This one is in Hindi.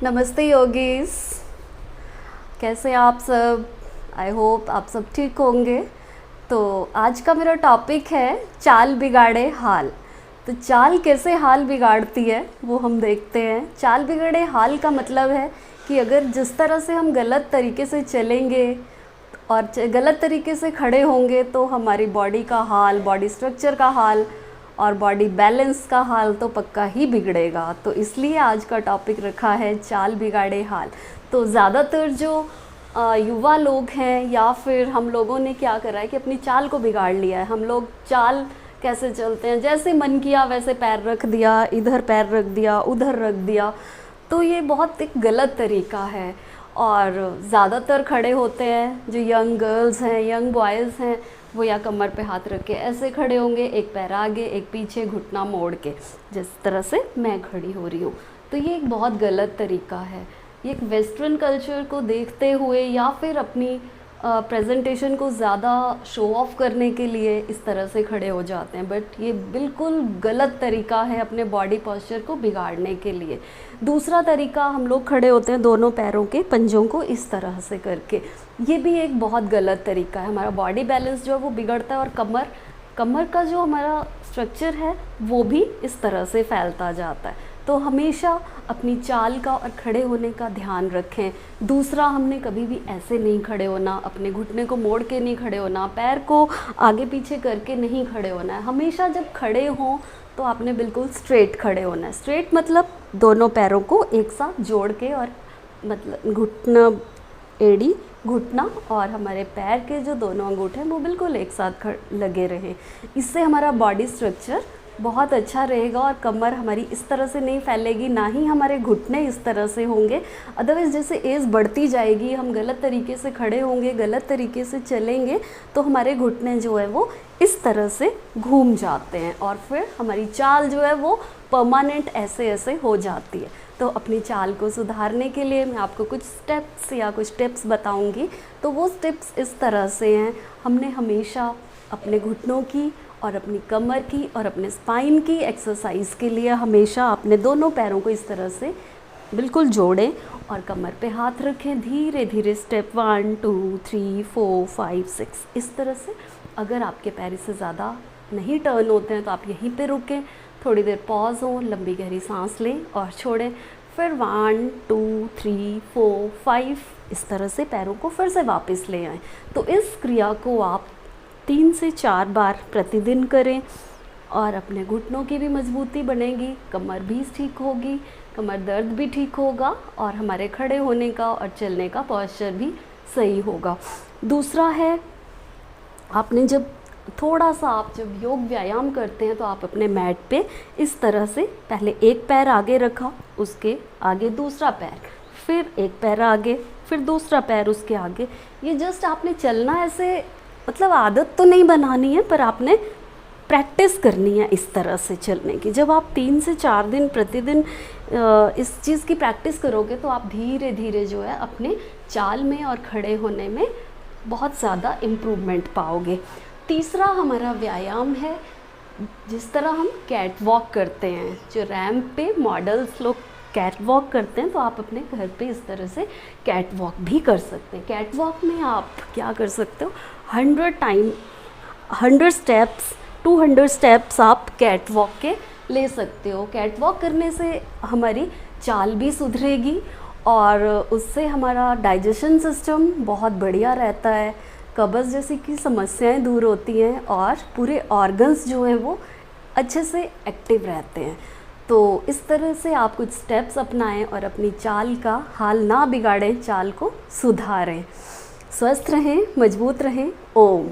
नमस्ते योगीस। कैसे हैं आप सब? आई होप आप सब ठीक होंगे। तो आज का मेरा टॉपिक है चाल बिगाड़े हाल। तो चाल कैसे हाल बिगाड़ती है वो हम देखते हैं। चाल बिगड़े हाल का मतलब है कि अगर जिस तरह से हम गलत तरीके से चलेंगे और गलत तरीके से खड़े होंगे तो हमारी बॉडी का हाल, बॉडी स्ट्रक्चर का हाल और बॉडी बैलेंस का हाल तो पक्का ही बिगड़ेगा। तो इसलिए आज का टॉपिक रखा है चाल बिगाड़े हाल। तो ज़्यादातर जो युवा लोग हैं या फिर हम लोगों ने क्या करा है कि अपनी चाल को बिगाड़ लिया है। हम लोग चाल कैसे चलते हैं, जैसे मन किया वैसे पैर रख दिया, इधर पैर रख दिया, उधर रख दिया। तो ये बहुत एक गलत तरीका है और ज़्यादातर खड़े होते हैं जो यंग गर्ल्स हैं, यंग बॉयज़ हैं, वो या कमर पे हाथ रख के ऐसे खड़े होंगे, एक पैर आगे एक पीछे, घुटना मोड़ के, जिस तरह से मैं खड़ी हो रही हूँ। तो ये एक बहुत गलत तरीका है। ये एक वेस्टर्न कल्चर को देखते हुए या फिर अपनी प्रेजेंटेशन को ज़्यादा शो ऑफ करने के लिए इस तरह से खड़े हो जाते हैं, बट ये बिल्कुल गलत तरीका है अपने बॉडी पोस्चर को बिगाड़ने के लिए। दूसरा तरीका, हम लोग खड़े होते हैं दोनों पैरों के पंजों को इस तरह से करके, ये भी एक बहुत गलत तरीका है। हमारा बॉडी बैलेंस जो है वो बिगड़ता है और कमर का जो हमारा स्ट्रक्चर है वो भी इस तरह से फैलता जाता है। तो हमेशा अपनी चाल का और खड़े होने का ध्यान रखें। दूसरा, हमने कभी भी ऐसे नहीं खड़े होना, अपने घुटने को मोड़ के नहीं खड़े होना, पैर को आगे पीछे करके नहीं खड़े होना है। हमेशा जब खड़े हों तो आपने बिल्कुल स्ट्रेट खड़े होना है। स्ट्रेट मतलब दोनों पैरों को एक साथ जोड़ के, और मतलब घुटना, एड़ी, घुटना और हमारे पैर के जो दोनों अंगूठे हैं वो बिल्कुल एक साथ लगे रहें। इससे हमारा बॉडी स्ट्रक्चर बहुत अच्छा रहेगा और कमर हमारी इस तरह से नहीं फैलेगी, ना ही हमारे घुटने इस तरह से होंगे। अदरवाइज़ जैसे एज बढ़ती जाएगी, हम गलत तरीके से खड़े होंगे, गलत तरीके से चलेंगे तो हमारे घुटने जो है वो इस तरह से घूम जाते हैं और फिर हमारी चाल जो है वो परमानेंट ऐसे ऐसे हो जाती है। तो अपनी चाल को सुधारने के लिए मैं आपको कुछ स्टेप्स या कुछ टिप्स बताऊंगी। तो वो स्टेप्स इस तरह से हैं। हमने हमेशा अपने घुटनों की और अपनी कमर की और अपने स्पाइन की एक्सरसाइज के लिए हमेशा अपने दोनों पैरों को इस तरह से बिल्कुल जोड़ें और कमर पे हाथ रखें। धीरे धीरे स्टेप 1 2 3 4 5 6 इस तरह से। अगर आपके पैर इससे ज़्यादा नहीं टर्न होते हैं तो आप यहीं पे रुकें, थोड़ी देर पॉज हो, लंबी गहरी सांस लें और छोड़ें। फिर 1 2 3 4 5 इस तरह से पैरों को फिर से वापस ले आएँ। तो इस क्रिया को आप 3 से 4 बार प्रतिदिन करें और अपने घुटनों की भी मजबूती बनेगी, कमर भी ठीक होगी, कमर दर्द भी ठीक होगा और हमारे खड़े होने का और चलने का पोस्चर भी सही होगा। दूसरा है, आपने जब थोड़ा सा आप जब योग व्यायाम करते हैं तो आप अपने मैट पे इस तरह से पहले एक पैर आगे रखा, उसके आगे दूसरा पैर, फिर एक पैर आगे, फिर दूसरा पैर उसके आगे। ये जस्ट आपने चलना ऐसे, मतलब आदत तो नहीं बनानी है पर आपने प्रैक्टिस करनी है इस तरह से चलने की। जब आप 3 से 4 दिन प्रतिदिन इस चीज़ की प्रैक्टिस करोगे तो आप धीरे धीरे जो है अपने चाल में और खड़े होने में बहुत ज़्यादा इम्प्रूवमेंट पाओगे। तीसरा हमारा व्यायाम है, जिस तरह हम कैट वॉक करते हैं, जो रैंप पे मॉडल्स लोग कैट वॉक करते हैं, तो आप अपने घर पे इस तरह से कैट वॉक भी कर सकते हैं। कैट वॉक में आप क्या कर सकते हो, 100 स्टेप्स 200 स्टेप्स आप कैट वॉक के ले सकते हो। कैट वॉक करने से हमारी चाल भी सुधरेगी और उससे हमारा डाइजेशन सिस्टम बहुत बढ़िया रहता है, कब्ज़ जैसी की समस्याएं दूर होती हैं और पूरे ऑर्गन्स जो हैं वो अच्छे से एक्टिव रहते हैं। तो इस तरह से आप कुछ स्टेप्स अपनाएं और अपनी चाल का हाल ना बिगाड़ें, चाल को सुधारें। स्वस्थ रहें, मजबूत रहें। ओम।